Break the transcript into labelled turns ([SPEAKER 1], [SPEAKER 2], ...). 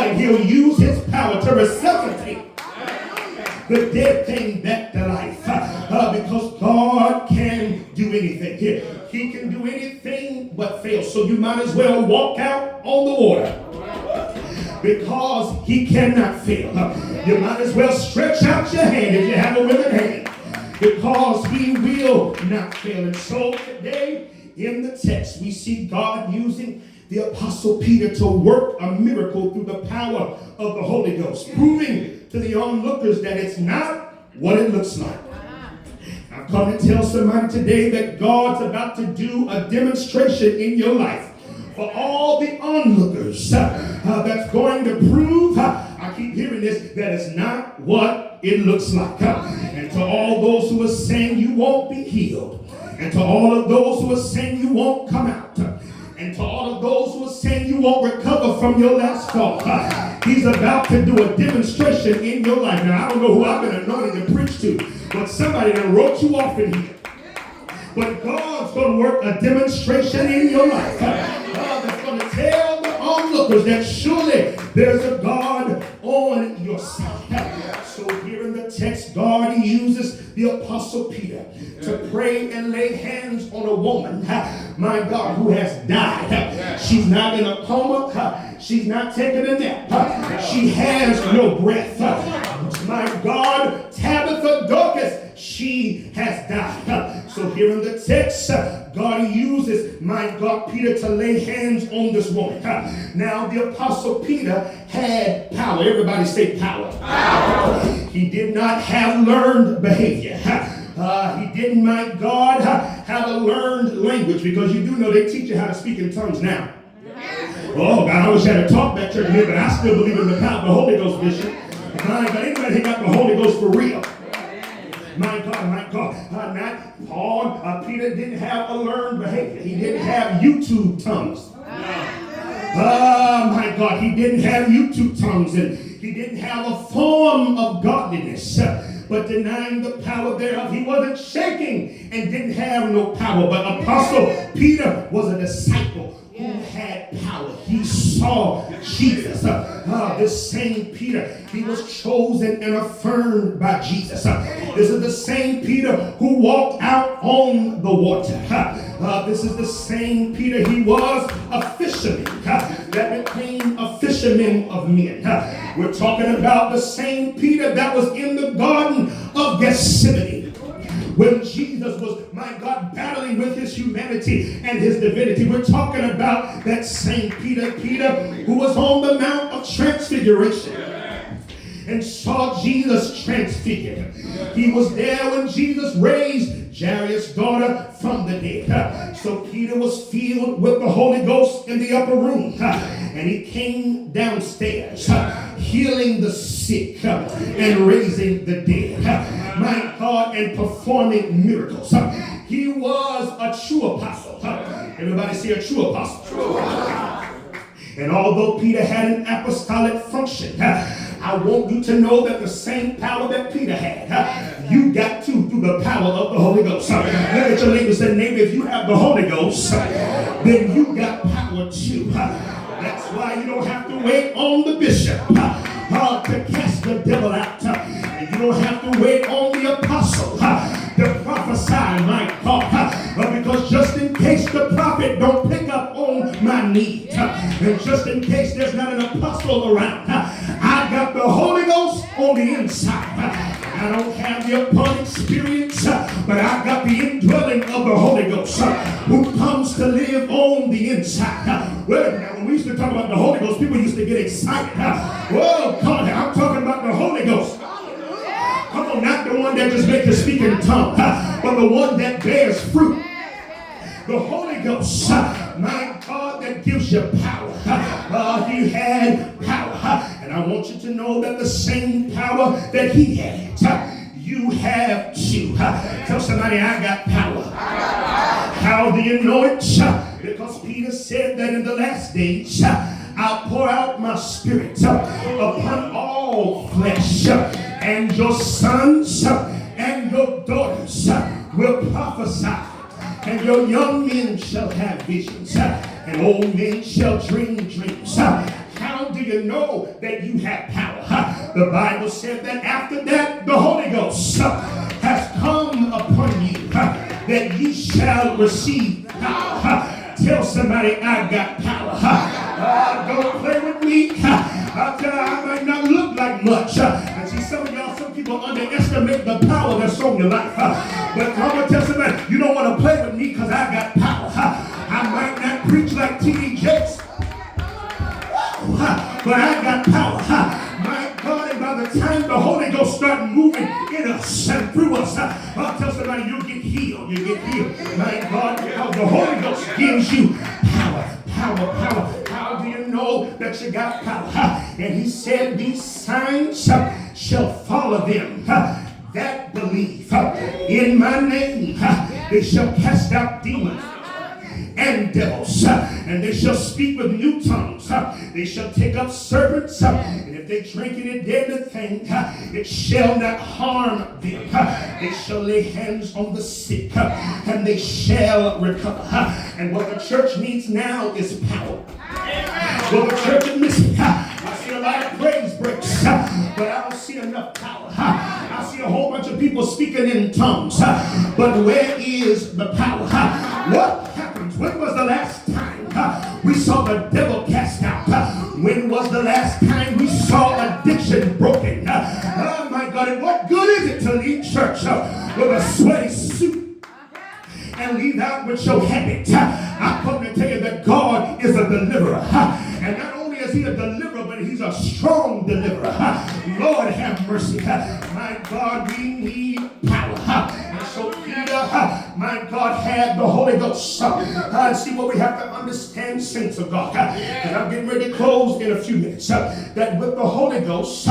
[SPEAKER 1] and he'll use his power to resuscitate the dead thing back to life. Because God can do anything. He can do anything but fail. So you might as well walk out on the water, because he cannot fail. You might as well stretch out your hand if you have a willing hand, because he will not fail. And so today in the text we see God using the Apostle Peter to work a miracle through the power of the Holy Ghost, proving to the onlookers that it's not what it looks like. I've come to tell somebody today that God's about to do a demonstration in your life for all the onlookers that's going to prove, I keep hearing this, that it's not what it looks like. And to all those who are saying you won't be healed, and to all of those who are saying you won't come out, and to all of those who are saying you won't recover from your last fall, he's about to do a demonstration in your life. Now, I don't know who I've been anointed to preach to, but somebody that wrote you off in here. But God's going to work a demonstration in your life that's going to tell the onlookers that surely there's a God on your side. So here in the text, God uses the Apostle Peter to pray and lay hands on a woman, my God, who has died. She's not in a coma. She's not taking a nap. She has no breath. My God, Tabitha Dorcas, she has died. So here in the text, God uses, my God, Peter to lay hands on this woman. Now, the Apostle Peter had power. Everybody say power. Power. He did not have learned behavior. He didn't, my God, have a learned language, because you do know they teach you how to speak in tongues now. Oh, God, I wish I had a talk back church here, but I still believe in the power of the Holy Ghost, Bishop. My God, anybody got the Holy Ghost for real? My God, my God. Not Paul, Peter didn't have a learned behavior. He didn't have YouTube tongues. My God, he didn't have YouTube tongues, and he didn't have a form of godliness, but denying the power thereof. He wasn't shaking and didn't have no power. But Apostle Peter was a disciple who had power. He saw Jesus. This same Peter, he was chosen and affirmed by Jesus. This is the same Peter who walked out on the water. This is the same Peter. He was a fisherman that became a fisherman of men. We're talking about the same Peter that was in the Garden of Gethsemane when Jesus was, my God, battling with his humanity and his divinity. We're talking about that same Peter who was on the Mount of Transfiguration and saw Jesus transfigured. He was there when Jesus raised Jairus' daughter from the dead. So Peter was filled with the Holy Ghost in the upper room, and he came downstairs healing the sick and raising the dead, my God, and performing miracles. He was a true apostle. Everybody say a true apostle. True. And although Peter had an apostolic function, I want you to know that the same power that Peter had, you got to through the power of the Holy Ghost. Look at your neighbor and say, neighbor, if you have the Holy Ghost, then you got power too. That's why you don't have to wait on the bishop to cast the devil out. And you don't have to wait on the apostle to prophesy, my God. Because just in case the prophet don't pick up on my need, and just in case there's not an apostle around, I got the Holy Ghost on the inside. I don't have the upon experience, but I got the indwelling of the Holy Ghost who comes to live on the inside. Well, now, when we used to talk about the Holy Ghost, people used to get excited. Well, God, I'm talking about the Holy Ghost. Come on, not the one that just makes you speak in tongues, but the one that bears fruit. The Holy Ghost, my God, that gives you power. He had power. And I want you to know that the same power that he had, you have too. Tell somebody, I got power. How do you know it? Because Peter said that in the last days, I'll pour out my spirit upon all flesh, and your sons and your daughters will prophesy, and your young men shall have visions, and old men shall dream dreams. How do you know that you have power? The Bible said that after that, the Holy Ghost has come upon you, that ye shall receive power. Tell somebody, I got power. Don't play with me. I might not look like much. And see, some people underestimate the power that's on your life. But I'm going to tell somebody, you don't want to play with me because I got power. I might not preach like T.D. Jakes, but I got power. My God, and by the time the Holy Ghost starts moving in us and through us, I'll tell somebody, you'll get healed. You get healed. My God, because the Holy Ghost gives you power. How do you know that you got power? And he said, these signs shall follow them that believe. In my name, they shall cast out demons and devils, and they shall speak with new tongues. They shall take up serpents, and if they drink any deadly thing, it shall not harm them. They shall lay hands on the sick, and they shall recover. And what the church needs now is power. What the church is missing, I see a lot of praise breaks, but I don't see enough power. I see a whole bunch of people speaking in tongues, but where is the power? What happens? When was the last time we saw the devil cast out? When was the last time we saw addiction broken? Oh my God, and what good is it to leave church with a sweaty suit and leave out with your habit? I come to tell you that God is a deliverer. And not only is he a deliverer, but he's a strong deliverer. Lord have mercy. My God, we need power. And so Peter, my God, had the Holy Ghost. See what we have to understand, saints of God. And I'm getting ready to close in a few minutes. That with the Holy Ghost,